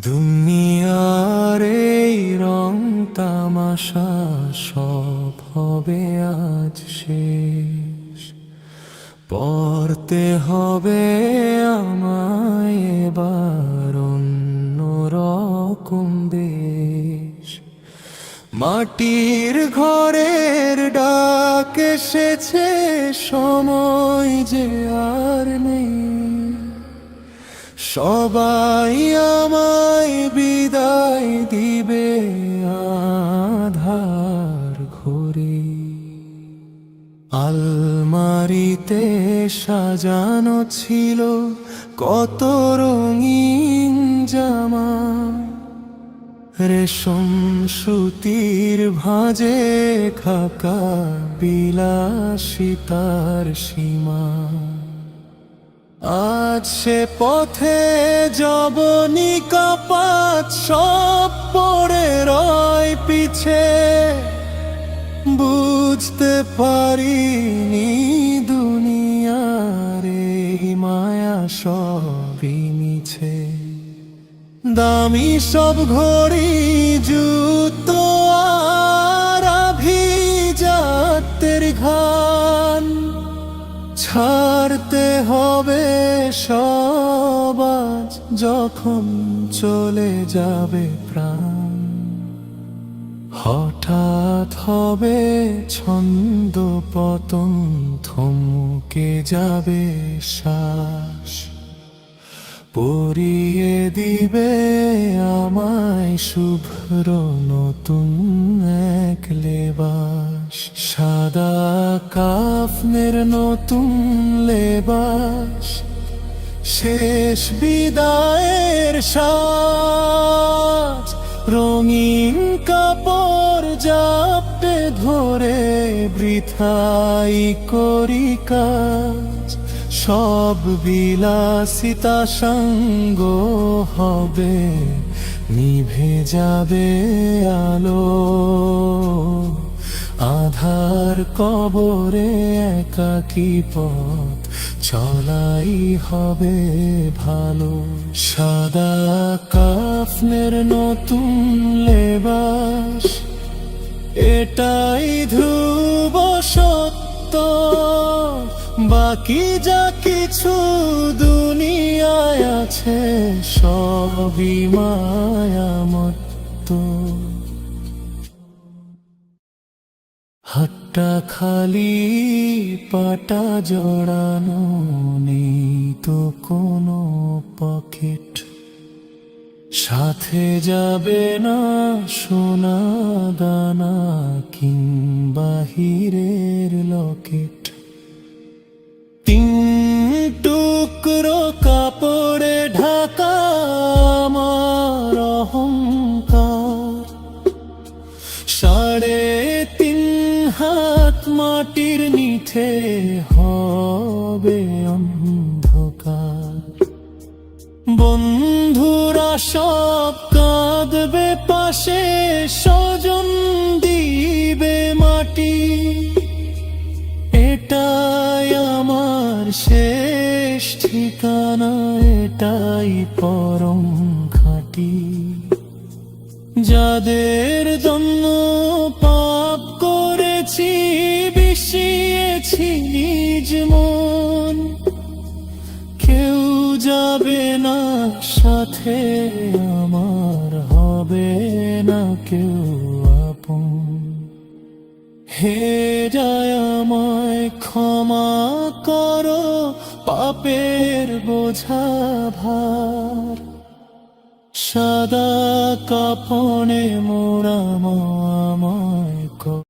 দুনিয়ার এই রং তামাশা সব হবে আজ শেষ। পড়তে হবে আমায় এবার অন্য রকম বেশ। মাটির ঘরের ডাক এসেছে, সময় যে আর নেই। সবাই আমায় বিদায় দিবে আধার ঘরে। আলমারিতে সাজানো ছিল কত রঙিন জামা, রেশম সুতির ভাঁজে খাকা বিলাসিতার সীমা। আজ সে পথে যবনিকা পাত সব পড়ে রয় পিছে। বুঝতে পারিনি দুনিয়ার এই মায়া সবই মিছে। দামি সব ঘড়ি জুতো আর আভিজাত্যের ঘান ছাড়তে হবে সব আজ, যখন চলে যাবে প্রাণ। হঠাৎ হবে ছন্দ পতন, থমকে যাবে শ্বাস। পরিয়ে দিবে আমায় শুভ্র নতুন এক লেবাস। সাদা কাফনের নতুন লেবাস, শেষ বিদায়ের সাজ। রঙিন কাপড় জাপটে ধরে বৃথাই করি কাজ। সব বিলাসিতা সঙ্গ হবে, নিভে যাবে আলো। আধার কবরে একাকী পথ চলাই হবে ভালো। সাদা কাফনের নতুন লেবাস, এটাই ধ্রুব সত্য। বাকি যা কিছু দুনিয়ায় আছে সবই মায়ামত্ত। হাতটা খালি, পাটা জড়ানো, নেই তো কোনো পকেট। সাথে যাবে না সোনা দানা কিংবা হীরের লকেট। তিন টুকরো কাপড়ে ঢাকা আমার অহংকার। 3.5 হাত মাটির নিচে হবে অন্ধকার। বন্ধুরা সব কাঁদবে পাশে, স্বজন দিবে মাটি। এটাই আমার শেষ ঠিকানা, এটাই পরম খাঁটি। যাদের জন্য পাপ করেছি, বিষিয়েছি নিজ মন, কেউ যাবে না সাথে আমার, হবে না কেউ আপন। হে যায় আমায় ক্ষমা করো, পাপের বোঝা ভার। সাদা কাফনে মোড়ানো আমায়।